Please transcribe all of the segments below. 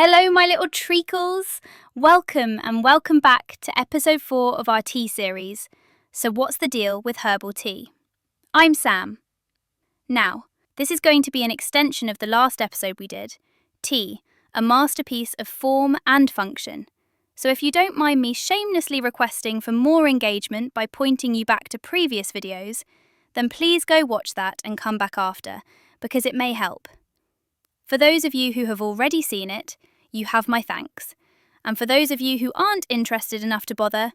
Hello, my little treacles! Welcome and welcome back to episode 4 of our tea series. So what's the deal with herbal tea? I'm Sam. Now, this is going to be an extension of the last episode we did, Tea, a masterpiece of form and function. So if you don't mind me shamelessly requesting for more engagement by pointing you back to previous videos, then please go watch that and come back after, because it may help. For those of you who have already seen it, you have my thanks. And for those of you who aren't interested enough to bother,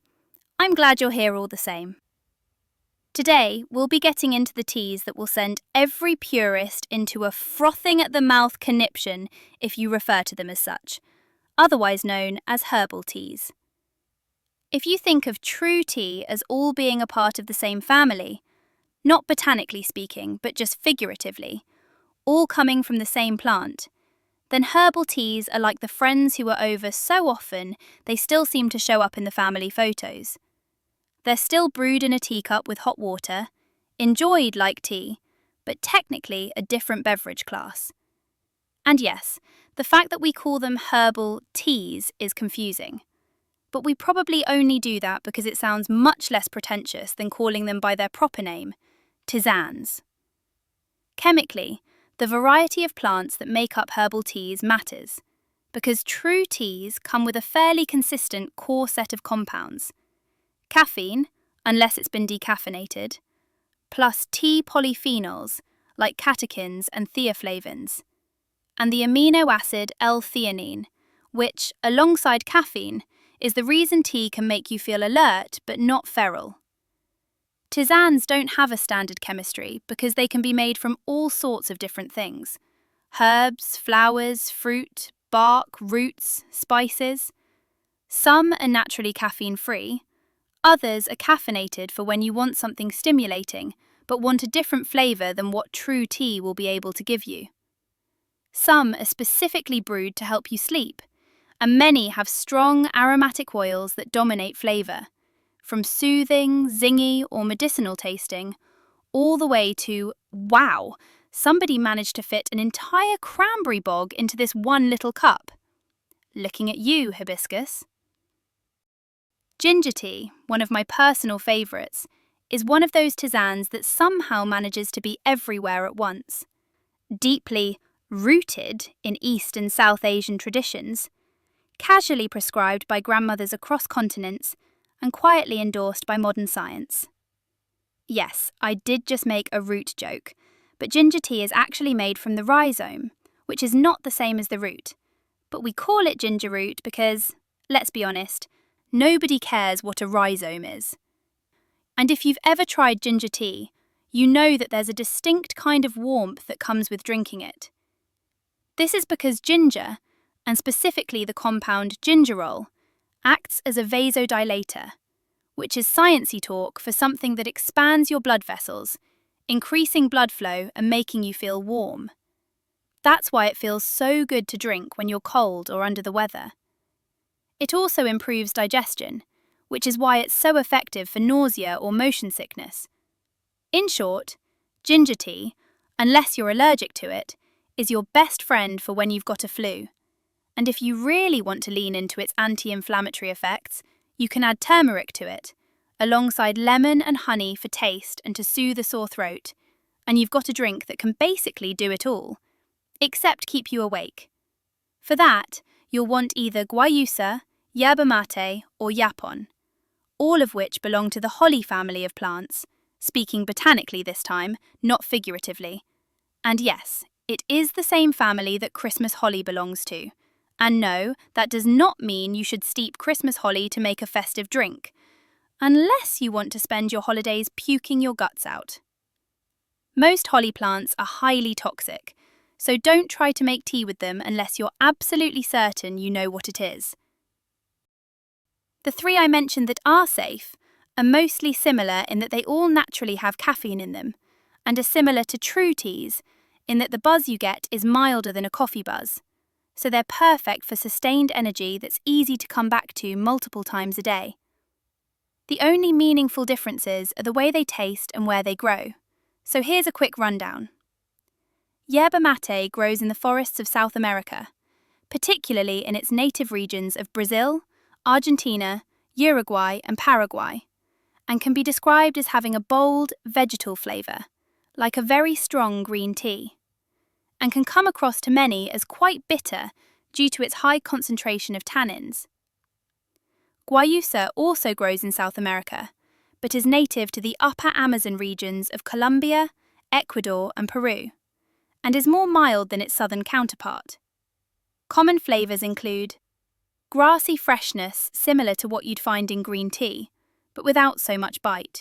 I'm glad you're here all the same. Today, we'll be getting into the teas that will send every purist into a frothing-at-the-mouth conniption if you refer to them as such, otherwise known as herbal teas. If you think of true tea as all being a part of the same family, not botanically speaking, but just figuratively, all coming from the same plant, then herbal teas are like the friends who are over so often they still seem to show up in the family photos. They're still brewed in a teacup with hot water, enjoyed like tea, but technically a different beverage class. And yes, the fact that we call them herbal teas is confusing. But we probably only do that because it sounds much less pretentious than calling them by their proper name, tisanes. Chemically, the variety of plants that make up herbal teas matters, because true teas come with a fairly consistent core set of compounds. Caffeine, unless it's been decaffeinated, plus tea polyphenols like catechins and theaflavins, and the amino acid L-theanine, which, alongside caffeine, is the reason tea can make you feel alert but not feral. Tisanes don't have a standard chemistry because they can be made from all sorts of different things: herbs, flowers, fruit, bark, roots, spices. Some are naturally caffeine-free, others are caffeinated for when you want something stimulating but want a different flavour than what true tea will be able to give you. Some are specifically brewed to help you sleep, and many have strong aromatic oils that dominate flavour, from soothing, zingy or medicinal tasting, all the way to, wow, somebody managed to fit an entire cranberry bog into this one little cup. Looking at you, hibiscus. Ginger tea, one of my personal favourites, is one of those tisanes that somehow manages to be everywhere at once. Deeply rooted in East and South Asian traditions, casually prescribed by grandmothers across continents, and quietly endorsed by modern science. Yes, I did just make a root joke, but ginger tea is actually made from the rhizome, which is not the same as the root. But we call it ginger root because, let's be honest, nobody cares what a rhizome is. And if you've ever tried ginger tea, you know that there's a distinct kind of warmth that comes with drinking it. This is because ginger, and specifically the compound gingerol, acts as a vasodilator, which is sciencey talk for something that expands your blood vessels, increasing blood flow and making you feel warm. That's why it feels so good to drink when you're cold or under the weather. It also improves digestion, which is why it's so effective for nausea or motion sickness. In short, ginger tea, unless you're allergic to it, is your best friend for when you've got a flu. And if you really want to lean into its anti-inflammatory effects, you can add turmeric to it, alongside lemon and honey for taste and to soothe a sore throat, and you've got a drink that can basically do it all, except keep you awake. For that, you'll want either guayusa, yerba mate, or yapon, all of which belong to the holly family of plants, speaking botanically this time, not figuratively. And yes, it is the same family that Christmas holly belongs to. And no, that does not mean you should steep Christmas holly to make a festive drink, unless you want to spend your holidays puking your guts out. Most holly plants are highly toxic, so don't try to make tea with them unless you're absolutely certain you know what it is. The three I mentioned that are safe are mostly similar in that they all naturally have caffeine in them, and are similar to true teas in that the buzz you get is milder than a coffee buzz. So they're perfect for sustained energy that's easy to come back to multiple times a day. The only meaningful differences are the way they taste and where they grow. So here's a quick rundown. Yerba mate grows in the forests of South America. particularly in its native regions of Brazil, Argentina, Uruguay, and Paraguay, and can be described as having a bold, vegetal flavour, like a very strong green tea, and can come across to many as quite bitter due to its high concentration of tannins. Guayusa also grows in South America, but is native to the upper Amazon regions of Colombia, Ecuador, and Peru, and is more mild than its southern counterpart. Common flavours include grassy freshness similar to what you'd find in green tea, but without so much bite,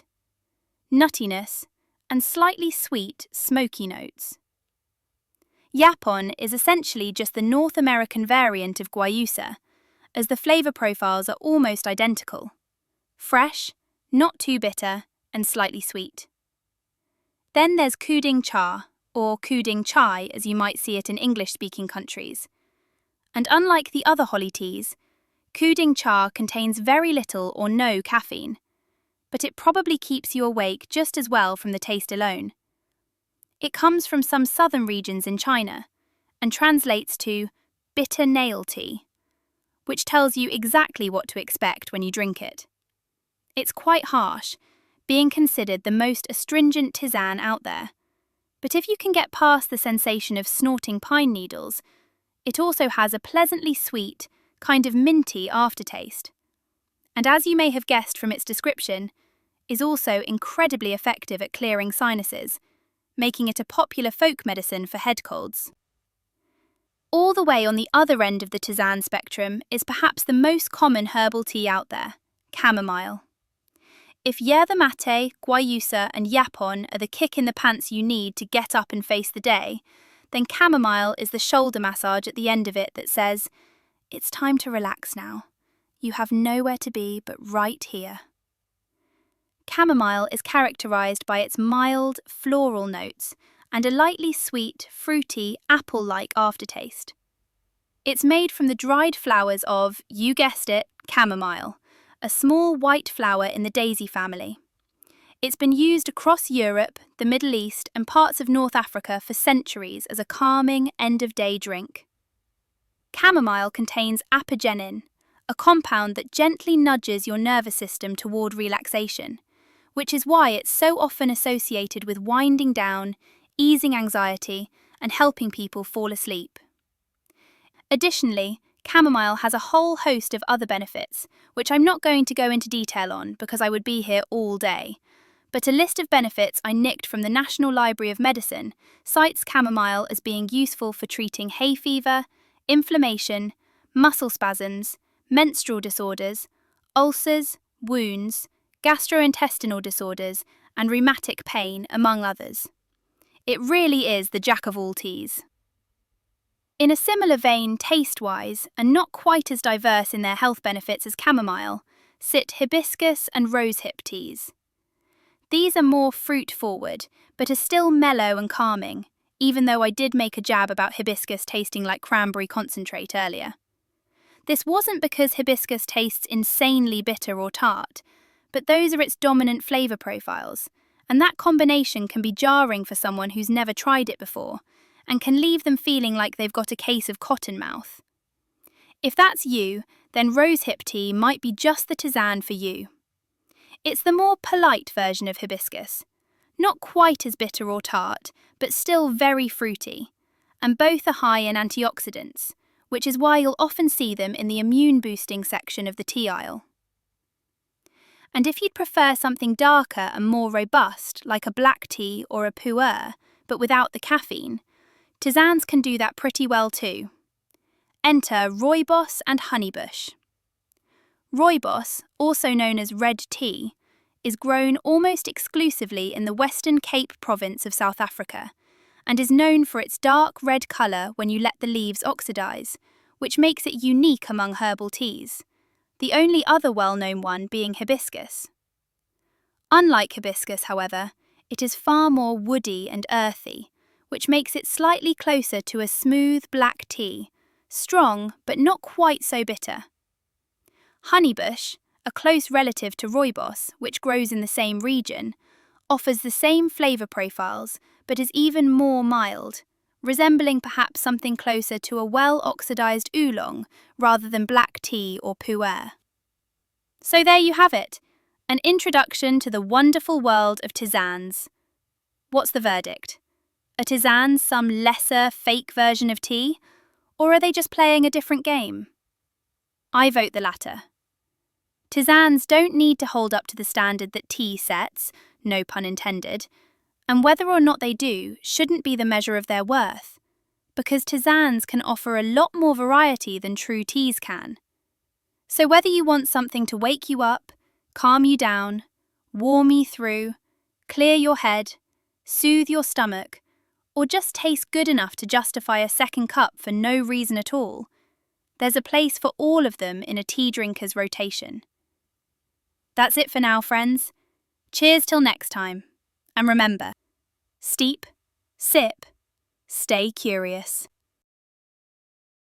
nuttiness, and slightly sweet, smoky notes. Yapon is essentially just the North American variant of Guayusa, as the flavour profiles are almost identical: fresh, not too bitter, and slightly sweet. Then there's Kuding Cha, or Kuding Chai as you might see it in English-speaking countries. And unlike the other holly teas, Kuding Cha contains very little or no caffeine, but it probably keeps you awake just as well from the taste alone. It comes from some southern regions in China and translates to bitter nail tea, which tells you exactly what to expect when you drink it. It's quite harsh, being considered the most astringent tisane out there, but if you can get past the sensation of snorting pine needles, it also has a pleasantly sweet, kind of minty aftertaste. And as you may have guessed from its description, is also incredibly effective at clearing sinuses, making it a popular folk medicine for head colds. All the way on the other end of the tisane spectrum is perhaps the most common herbal tea out there, chamomile. If yerba mate, guayusa, and yapon are the kick in the pants you need to get up and face the day, then chamomile is the shoulder massage at the end of it that says, "It's time to relax now. You have nowhere to be but right here." Chamomile is characterised by its mild, floral notes and a lightly sweet, fruity, apple-like aftertaste. It's made from the dried flowers of, you guessed it, chamomile, a small white flower in the daisy family. It's been used across Europe, the Middle East, and parts of North Africa for centuries as a calming, end-of-day drink. Chamomile contains apigenin, a compound that gently nudges your nervous system toward relaxation, which is why it's so often associated with winding down, easing anxiety, and helping people fall asleep. Additionally, chamomile has a whole host of other benefits, which I'm not going to go into detail on because I would be here all day. But a list of benefits I nicked from the National Library of Medicine cites chamomile as being useful for treating hay fever, inflammation, muscle spasms, menstrual disorders, ulcers, wounds, gastrointestinal disorders, and rheumatic pain, among others. It really is the jack of all teas. In a similar vein taste-wise, and not quite as diverse in their health benefits as chamomile, sit hibiscus and rosehip teas. These are more fruit-forward, but are still mellow and calming, even though I did make a jab about hibiscus tasting like cranberry concentrate earlier. This wasn't because hibiscus tastes insanely bitter or tart, but those are its dominant flavour profiles, and that combination can be jarring for someone who's never tried it before, and can leave them feeling like they've got a case of cotton mouth. If that's you, then rosehip tea might be just the tisane for you. It's the more polite version of hibiscus, not quite as bitter or tart, but still very fruity, and both are high in antioxidants, which is why you'll often see them in the immune-boosting section of the tea aisle. And if you'd prefer something darker and more robust, like a black tea or a pu'er, but without the caffeine, tisanes can do that pretty well too. Enter rooibos and honeybush. Rooibos, also known as red tea, is grown almost exclusively in the Western Cape province of South Africa, and is known for its dark red colour when you let the leaves oxidise, which makes it unique among herbal teas, the only other well-known one being hibiscus. Unlike hibiscus, however, it is far more woody and earthy, which makes it slightly closer to a smooth black tea, strong but not quite so bitter. Honeybush, a close relative to rooibos, which grows in the same region, offers the same flavour profiles but is even more mild, resembling perhaps something closer to a well-oxidized oolong rather than black tea or pu'er. So there you have it, an introduction to the wonderful world of tisanes. What's the verdict? Are tisanes some lesser, fake version of tea, or are they just playing a different game? I vote the latter. Tisanes don't need to hold up to the standard that tea sets, no pun intended, and whether or not they do shouldn't be the measure of their worth, because tisanes can offer a lot more variety than true teas can. So whether you want something to wake you up, calm you down, warm you through, clear your head, soothe your stomach, or just taste good enough to justify a second cup for no reason at all, there's a place for all of them in a tea drinker's rotation. That's it for now, friends. Cheers till next time. And remember, steep, sip, stay curious.